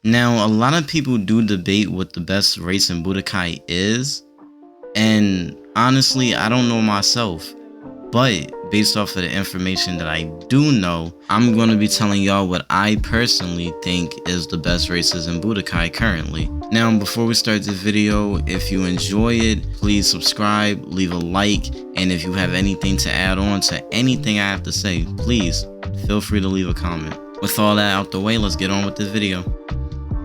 Now, a lot of people do debate what the best race in Budokai is, and honestly, I don't know myself. But based off of the information that I do know, I'm going to be telling y'all what I personally think is the best races in Budokai currently. Now, before we start the video, if you enjoy it, please subscribe, leave a like, and if you have anything to add on to anything I have to say, please feel free to leave a comment. With all that out the way, let's get on with the video.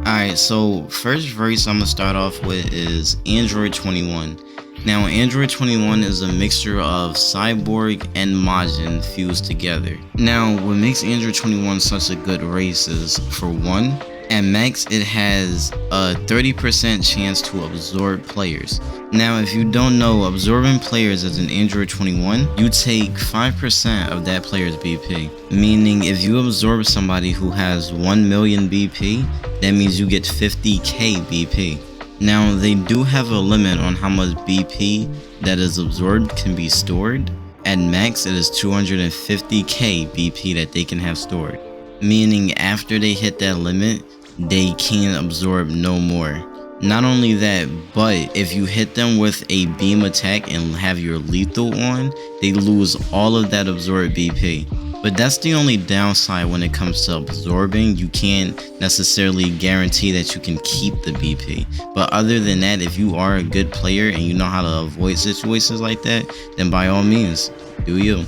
Alright, so first race I'm going to start off with is Android 21. Now, Android 21 is a mixture of Cyborg and Majin fused together. Now, what makes Android 21 such a good race is, for one, at max it has a 30% chance to absorb players. Now, if you don't know, absorbing players as an Android 21, you take 5% of that player's BP. Meaning, if you absorb somebody who has 1 million BP, that means you get 50k BP. Now, they do have a limit on how much BP that is absorbed can be stored. At max, it is 250k BP that they can have stored. Meaning, after they hit that limit, they can't absorb no more. Not only that, but if you hit them with a beam attack and have your lethal on, they lose all of that absorbed BP. But that's the only downside when it comes to absorbing. You can't necessarily guarantee that you can keep the BP. But other than that, if you are a good player and you know how to avoid situations like that, then by all means, do you.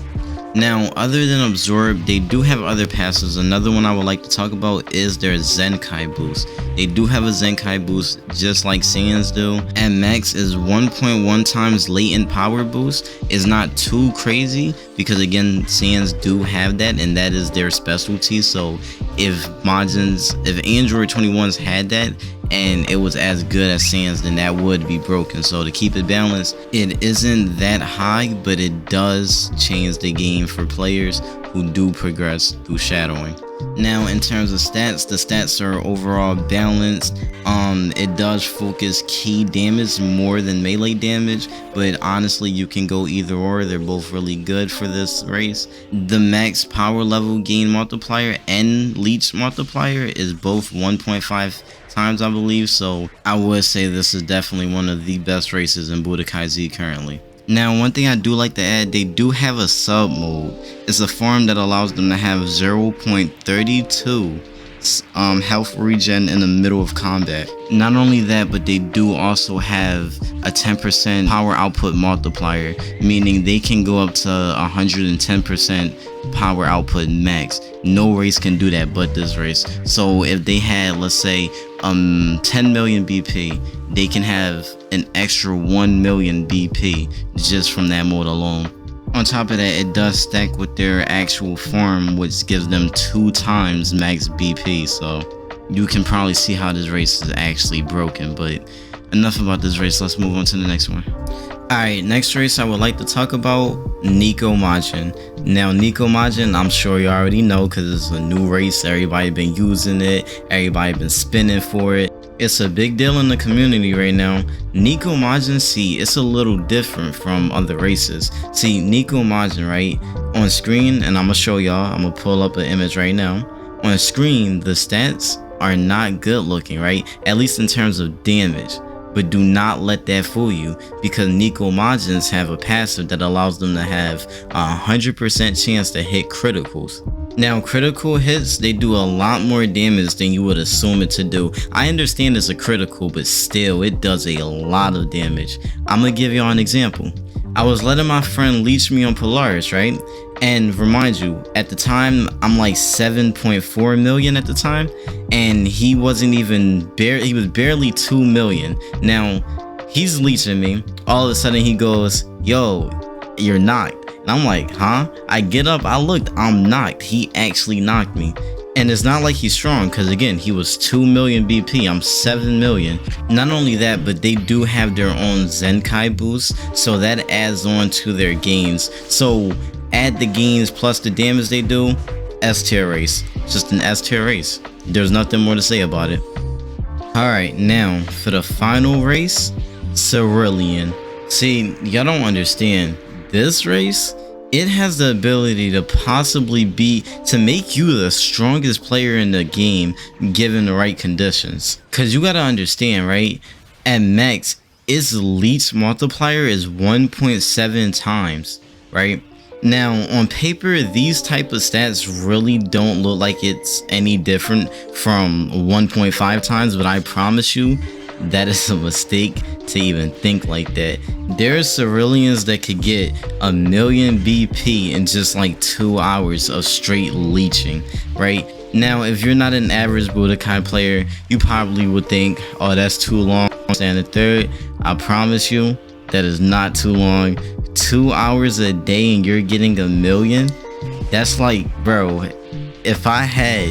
Now, other than absorb, they do have other passes. Another one I would like to talk about is their Zenkai boost. They do have a Zenkai boost just like Saiyans do. At max is 1.1 times latent power boost. It's not too crazy because again, Saiyans do have that and that is their specialty. So if Android 21s had that and it was as good as Saiyans, then that would be broken. So to keep it balanced, it isn't that high, but it does change the game for players who do progress through shadowing. Now, in terms of stats, the stats are overall balanced. It does focus key damage more than melee damage, but honestly, you can go either or. They're both really good for this race. The max power level gain multiplier and leech multiplier is both 1.5 times, I believe, so I would say this is definitely one of the best races in Budokai Z currently. Now, one thing I do like to add, they do have a sub mode. It's a farm that allows them to have 0.32 health regen in the middle of combat. Not only that, but they do also have a 10% power output multiplier, meaning they can go up to 110% power output max. No race can do that but this race. So if they had, let's say, 10 million BP, they can have an extra 1 million BP just from that mode alone. On top of that, it does stack with their actual farm, which gives them 2 times max BP, so you can probably see how this race is actually broken. But enough about this race, let's move on to the next one. Alright, next race I would like to talk about, Neko Majin. Now, Neko Majin, I'm sure you already know because it's a new race. Everybody been using it, everybody been spinning for it. It's a big deal in the community right now. Neko Majin, see, it's a little different from other races. See, Neko Majin, right, on screen, and I'm gonna show y'all, I'm gonna pull up an image right now. On screen, the stats are not good looking, right, at least in terms of damage. But do not let that fool you, because Neko Majins have a passive that allows them to have a 100% chance to hit criticals. Now, critical hits, they do a lot more damage than you would assume it to do. I understand it's a critical, but still, it does a lot of damage. I'm gonna give y'all an example. I was letting my friend leech me on Polaris, right? And remind you, at the time, I'm like 7.4 million at the time, and he wasn't even he was barely 2 million. Now, he's leeching me. All of a sudden, he goes, "Yo, you're knocked." And I'm like, huh? I get up, I looked, I'm knocked. He actually knocked me. And it's not like he's strong, because again, he was 2 million BP, I'm 7 million. Not only that, but they do have their own Zenkai boost, so that adds on to their gains. So add the gains plus the damage they do, S tier race. Just an S tier race. There's nothing more to say about it. Alright, now for the final race, Cerillian. See, y'all don't understand. This race it has the ability to possibly to make you the strongest player in the game given the right conditions. Cause you gotta understand, right? At max, its leech multiplier is 1.7 times, right? Now, on paper, these type of stats really don't look like it's any different from 1.5 times, but I promise you, that is a mistake to even think like that. There's Cerillians that could get 1,000,000 BP in just like 2 hours of straight leeching, right? Now, if you're not an average Budokai player, you probably would think, oh, that's too long, standard third. I promise you, that is not too long. 2 hours a day and you're getting 1,000,000. That's like, bro, if I had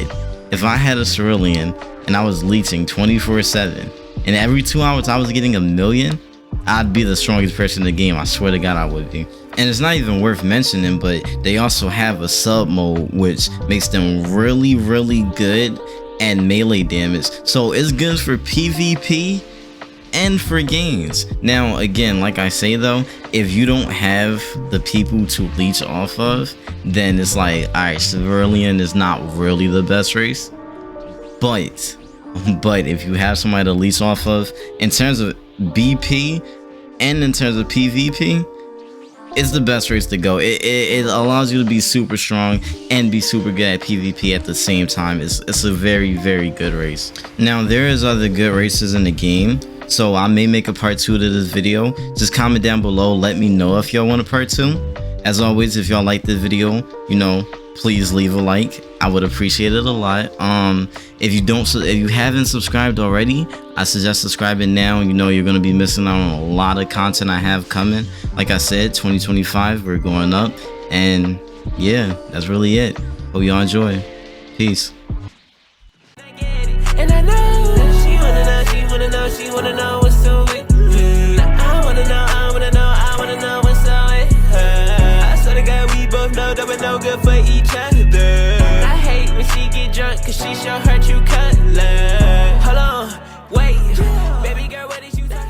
a Cerillian and I was leeching 24/7 and every 2 hours I was getting 1,000,000, I'd be the strongest person in the game. I swear to God I would be. And it's not even worth mentioning, but they also have a sub mode which makes them really, really good at melee damage. So it's good for PvP and for games. Now again, like I say though, if you don't have the people to leech off of, then it's like, alright, Cerillian is not really the best race. But if you have somebody to leech off of, in terms of BP and in terms of PvP, it's the best race to go. It allows you to be super strong and be super good at PvP at the same time. It's a very, very good race. Now there is other good races in the game, so I may make a part 2 to this video. Just comment down below, let me know if y'all want a part 2. As always, if y'all like this video, you know, please leave a like. I would appreciate it a lot. If you haven't subscribed already, I suggest subscribing now. You know you're gonna be missing out on a lot of content I have coming. Like I said, 2025, we're going up, and yeah, that's really it. Hope y'all enjoy. Peace. And I know she wanna know what's so with I wanna know what's so with her. I swear to God, we both know that we're no good for each other. I hate when she get drunk, cause she sure hurt you color. Hold on, wait, baby girl, what did you say?